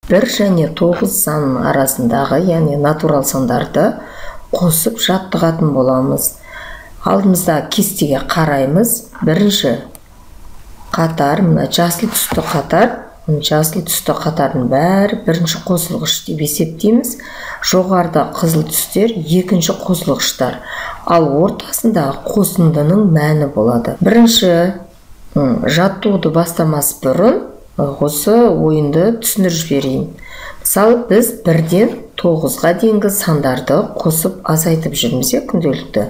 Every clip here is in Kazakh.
1 және 9 санының арасындағы, яғни натурал сандарды қосып жаттығатын боламыз. Алдымызда кестеге қараймыз. Бірінші қатар, мына жасыл түсті қатар, жасыл түсті қатардың бәрі бірінші қосылғыш деп есептейміз. Жоғарыда қызыл түстер екінші қосылғыштар. Ал ортасындағы қосындының мәні болады. Бірінші жаттығуды бастамас бұрын осы ойынды түсіндіріп жіберейін. Мысалы, біз 1-ден 9-ға дейінгі сандарды қосып азайтып жүрміз күнделікті.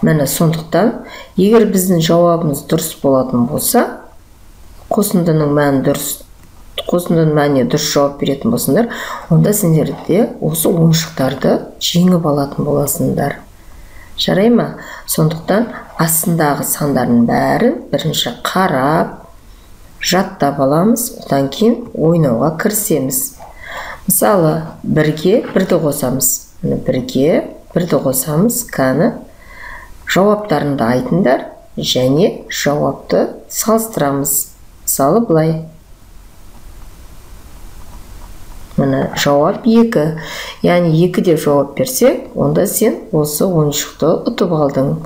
Міне сондықтан, егер біздің жауабымыз дұрыс болатын болса, қосындының мәніне дұрыс жауап беретін болсыңдар, онда сендер де осы ойыншықтарды жеңіп алатын боласыңдар. Жарай ма? Сондықтан астындағы сандардың бәрін бірінші қарап, жаттап аламыз, одан кейін ойнауға кірісеміз. Мысалы, 1-ге 1-ді қосамыз. 1-ге 1-ді қосамыз, кәні жауаптарында айтыңдар және жауапты салыстырамыз. Мысалы, бұлай. Міне жауап 2. Яғни 2-де жауап берсек, онда сен осы ойыншықты ұтып алдың.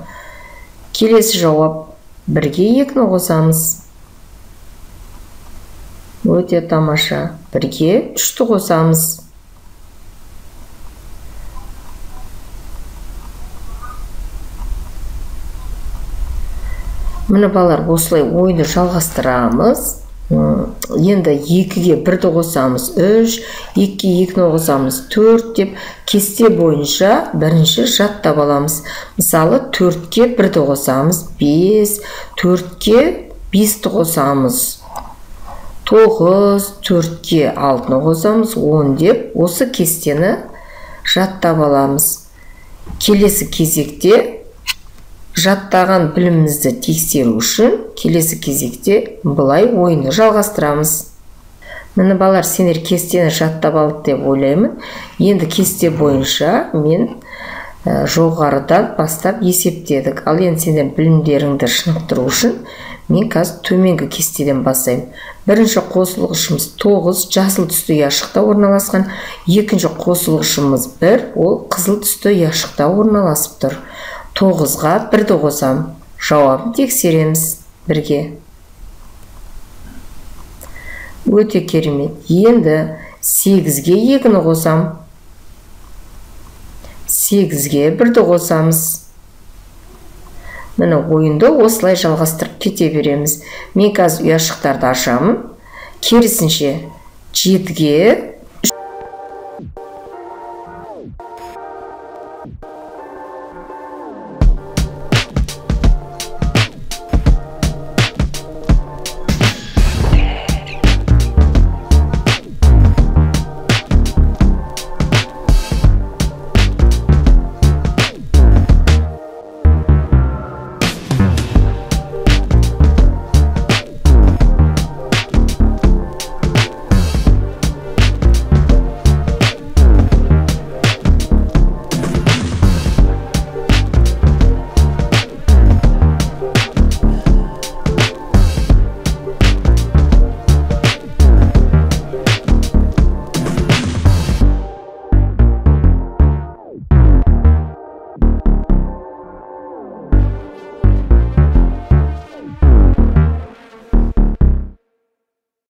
Келесі жауап 1-ге 2-ні қосамыз. Өте тамаша. 1-ге 3-ті қосамыз. Міне балалар, осылай ойынды жалғастырамыз. Енді 2-ге 1-ді қосамыз 3, 2-ге 2-ні қосамыз 4 деп кесте бойынша бірінші жаттап аламыз. Мысалы, 4-ге 1-ді қосамыз 5, 4-ге 5-ті қосамыз 9, 4-ге 6-ны қосамыз 10 деп осы кестені жаттап аламыз. Келесі кезекте жаттаған білімімізді тексеру үшін келесі кезекте бұлай ойынды жалғастырамыз. Міне балалар, сендер кестені жаттап алды деп ойлаймын. Енді кесте бойынша мен жоғарыдан бастап есептедік. Ал енді сендер білімдеріңді шынықтыру үшін мен қазір төменгі кестеден бастаймын. Бірінші қосылғышымыз 9, жасыл түсті ұяшықта орналасқан. Екінші қосылғышымыз 1, ол қызыл түсті ұяшықта орналасып тұр. 9-ға 1-ді қосам. Жауабын тексереміз 1-ге. Өте керемет. Енді 8-ге 2-ні қосам. 8-ге 1-ді қосамыз. Міне ойынды осылай жалғастырып кете береміз. Мен қазір ұяшықтарды ашамын. Керісінше 7-ге